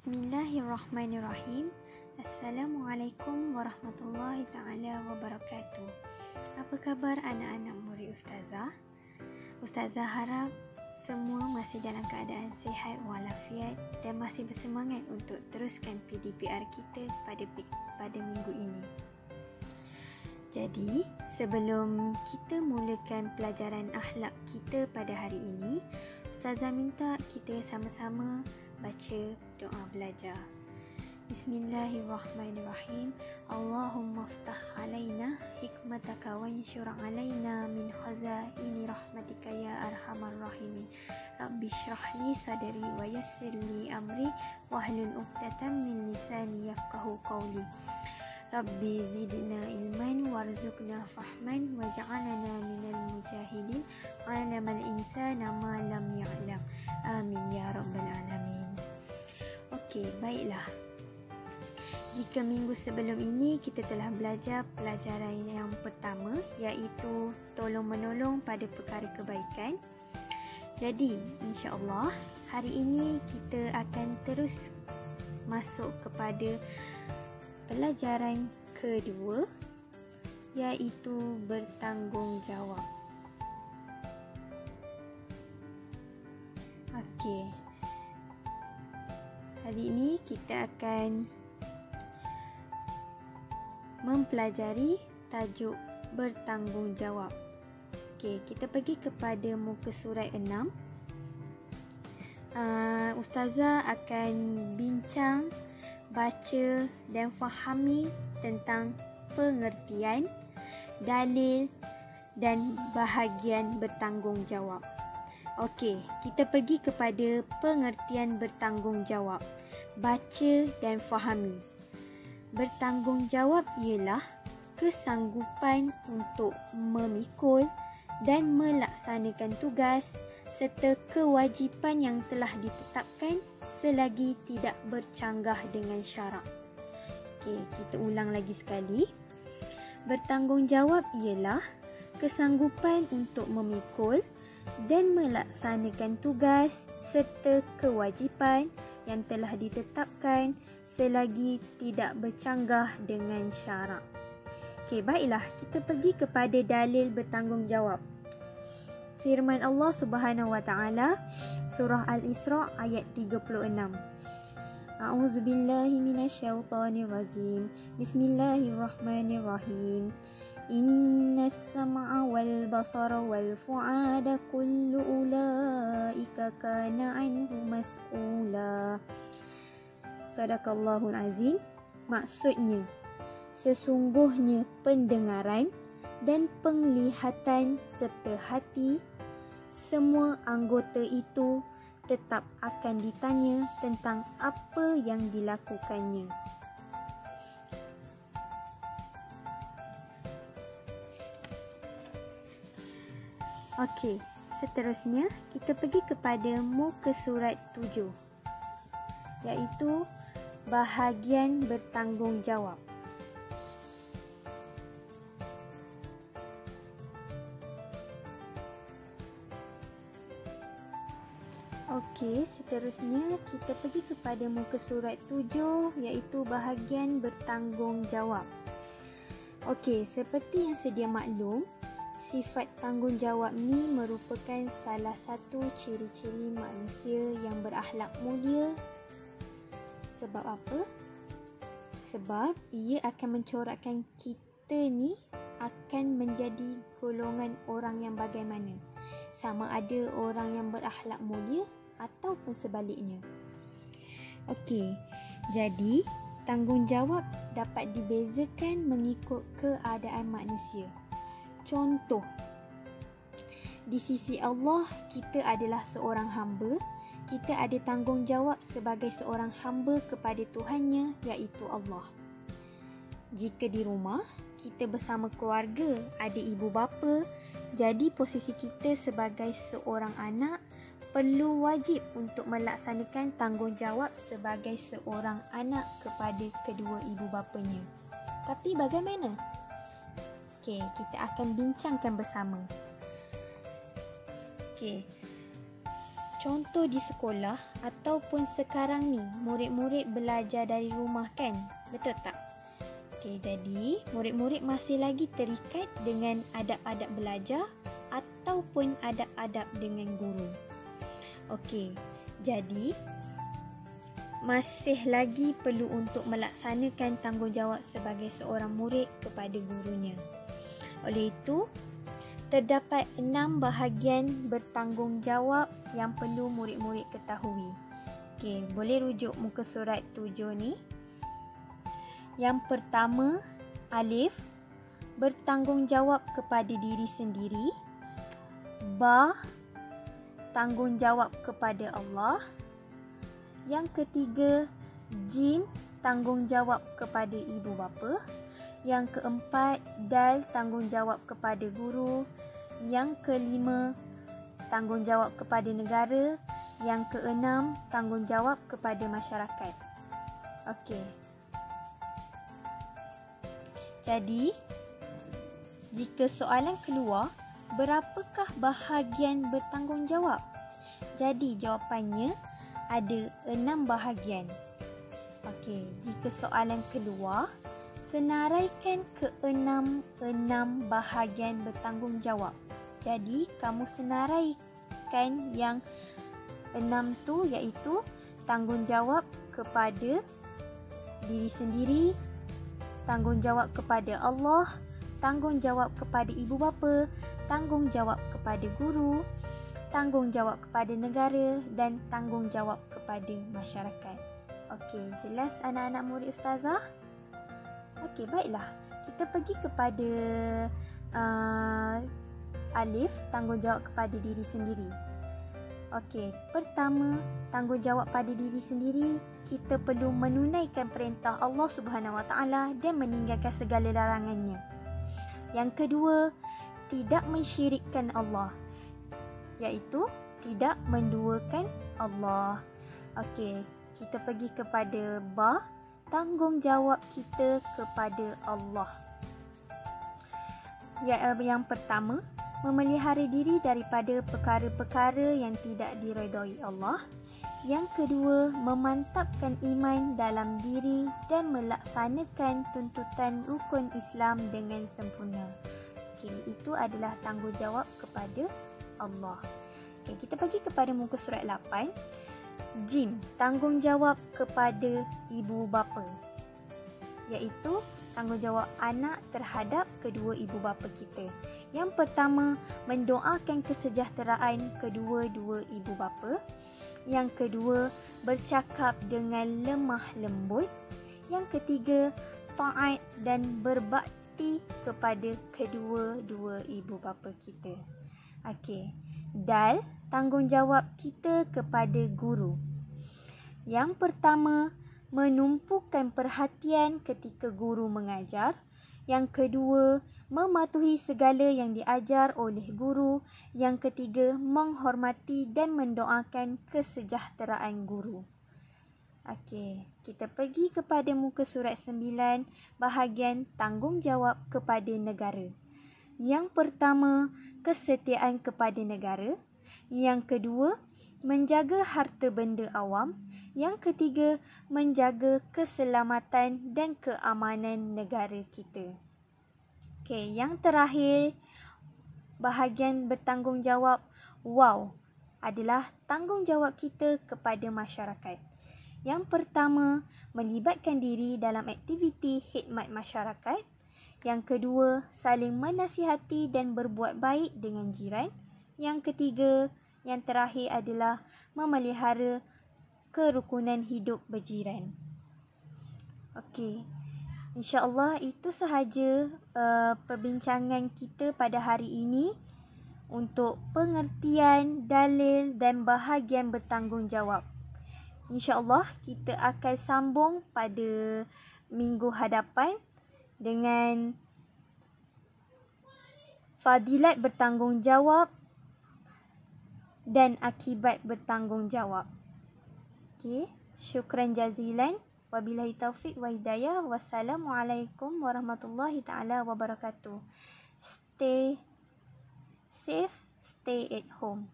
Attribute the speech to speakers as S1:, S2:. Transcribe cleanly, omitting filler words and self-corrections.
S1: Bismillahirrahmanirrahim. Assalamualaikum warahmatullahi ta'ala wabarakatuh. Apa khabar anak-anak murid Ustazah? Ustazah harap semua masih dalam keadaan sihat walafiat dan masih bersemangat untuk teruskan PDPR kita pada minggu ini. Jadi, sebelum kita mulakan pelajaran akhlak kita pada hari ini, Ustazah minta kita sama-sama baca doa belajar. Bismillahirrahmanirrahim. Allahumma aftah alaina hikmataka wa anshur alaina min khazaini rahmatika ya arhamar rahimin. Rabbi shrah li sadri wa yassir li amri wahlul 'uqdatam min lisani yafqahu qawli. Rabbi zidna ilman warzuqna fahman waj'alna minal mujahidin 'alamal insana ma lam ya'lam. Amin ya rabbal alamin. Okey, baiklah. Jika minggu sebelum ini kita telah belajar pelajaran yang pertama, iaitu tolong-menolong pada perkara kebaikan. Jadi, insya-Allah hari ini kita akan terus masuk kepada pelajaran kedua, iaitu bertanggungjawab. Okey. Hari ini kita akan mempelajari tajuk bertanggungjawab. Okey, kita pergi kepada muka surat 6. Ustazah akan bincang, baca dan fahami tentang pengertian, dalil dan bahagian bertanggungjawab. Okey, kita pergi kepada pengertian bertanggungjawab. Baca dan fahami. Bertanggungjawab ialah kesanggupan untuk memikul dan melaksanakan tugas serta kewajipan yang telah ditetapkan selagi tidak bercanggah dengan syarak. Okey, kita ulang lagi sekali. Bertanggungjawab ialah kesanggupan untuk memikul dan melaksanakan tugas serta kewajipan yang telah ditetapkan selagi tidak bercanggah dengan syarak. Okey, baiklah, kita pergi kepada dalil bertanggungjawab. Firman Allah Subhanahu wa taala, surah Al-Isra ayat 36. A'udzubillahi minasyaitonirrajim. Bismillahirrahmanirrahim. Innas sam'a wal basara wal fu'ada kullu ulaika kana anhu mas'ula. Sadaqallahul azim. Maksudnya, sesungguhnya pendengaran dan penglihatan serta hati, semua anggota itu tetap akan ditanya tentang apa yang dilakukannya. Okey, seterusnya kita pergi kepada muka surat 7, iaitu bahagian bertanggungjawab. Okey, seterusnya kita pergi kepada muka surat 7, iaitu bahagian bertanggungjawab. Okey, seperti yang sedia maklum, sifat tanggungjawab ni merupakan salah satu ciri-ciri manusia yang berakhlak mulia. Sebab apa? Sebab ia akan mencorakkan kita ni akan menjadi golongan orang yang bagaimana? Sama ada orang yang berakhlak mulia ataupun sebaliknya. Okey, jadi tanggungjawab dapat dibezakan mengikut keadaan manusia. Contoh, di sisi Allah, kita adalah seorang hamba. Kita ada tanggungjawab sebagai seorang hamba kepada Tuhannya, iaitu Allah. Jika di rumah, kita bersama keluarga, ada ibu bapa, jadi posisi kita sebagai seorang anak perlu wajib untuk melaksanakan tanggungjawab sebagai seorang anak kepada kedua ibu bapanya. Tapi bagaimana? Okey, kita akan bincangkan bersama. Okey. contoh di sekolah ataupun sekarang ni murid-murid belajar dari rumah kan? Betul tak? Okey, jadi murid-murid masih lagi terikat dengan adab-adab belajar ataupun adab-adab dengan guru. Okey, jadi masih lagi perlu untuk melaksanakan tanggungjawab sebagai seorang murid kepada gurunya. Oleh itu, terdapat 6 bahagian bertanggungjawab yang perlu murid-murid ketahui. Okey, boleh rujuk muka surat 7 ni. Yang pertama, alif, bertanggungjawab kepada diri sendiri. Ba, tanggungjawab kepada Allah. Yang ketiga, jim, tanggungjawab kepada ibu bapa. Yang keempat, dal, tanggungjawab kepada guru. Yang kelima, tanggungjawab kepada negara. Yang keenam, tanggungjawab kepada masyarakat. Okey. Jadi, jika soalan keluar, berapakah bahagian bertanggungjawab? Jadi, jawapannya ada 6 bahagian. Okey, jika soalan keluar, senaraikan ke-6 bahagian bertanggungjawab. Jadi, kamu senaraikan yang 6 tu iaitu tanggungjawab kepada diri sendiri, tanggungjawab kepada Allah, tanggungjawab kepada ibu bapa, tanggungjawab kepada guru, tanggungjawab kepada negara dan tanggungjawab kepada masyarakat. Okey, jelas anak-anak murid Ustazah? Okey, baiklah. Kita pergi kepada alif, tanggungjawab kepada diri sendiri. Okey, pertama, tanggungjawab pada diri sendiri, kita perlu menunaikan perintah Allah Subhanahu Wa Taala dan meninggalkan segala larangannya. Yang kedua, tidak mensyirikkan Allah, iaitu tidak menduakan Allah. Okey, kita pergi kepada ba, tanggungjawab kita kepada Allah. Yang pertama, memelihara diri daripada perkara-perkara yang tidak diredai Allah. Yang kedua, memantapkan iman dalam diri dan melaksanakan tuntutan rukun Islam dengan sempurna. Okey, itu adalah tanggungjawab kepada Allah. Okey, kita pergi kepada muka surat 8. Jim, tanggungjawab kepada ibu bapa, iaitu tanggungjawab anak terhadap kedua ibu bapa kita. Yang pertama, mendoakan kesejahteraan kedua-dua ibu bapa. Yang kedua, bercakap dengan lemah lembut. Yang ketiga, taat dan berbakti kepada kedua-dua ibu bapa kita. Okey. Dal, tanggungjawab kita kepada guru. Yang pertama, menumpukan perhatian ketika guru mengajar. Yang kedua, mematuhi segala yang diajar oleh guru. Yang ketiga, menghormati dan mendoakan kesejahteraan guru. Okey, kita pergi kepada muka surat 9, bahagian tanggungjawab kepada negara. Yang pertama, kesetiaan kepada negara. Yang kedua, menjaga harta benda awam. Yang ketiga, menjaga keselamatan dan keamanan negara kita. Okey, yang terakhir, bahagian bertanggungjawab wow adalah tanggungjawab kita kepada masyarakat. Yang pertama, melibatkan diri dalam aktiviti khidmat masyarakat. Yang kedua, saling menasihati dan berbuat baik dengan jiran. Yang ketiga, yang terakhir adalah memelihara kerukunan hidup berjiran. Okey, insya-Allah itu sahaja perbincangan kita pada hari ini untuk pengertian dalil dan bahagian bertanggungjawab. InsyaAllah kita akan sambung pada minggu hadapan dengan fadilat bertanggungjawab dan akibat bertanggungjawab. Okey, syukran jazilan. Wabillahi taufiq wa hidayah. Wassalamualaikum warahmatullahi taala wabarakatuh. Stay safe, stay at home.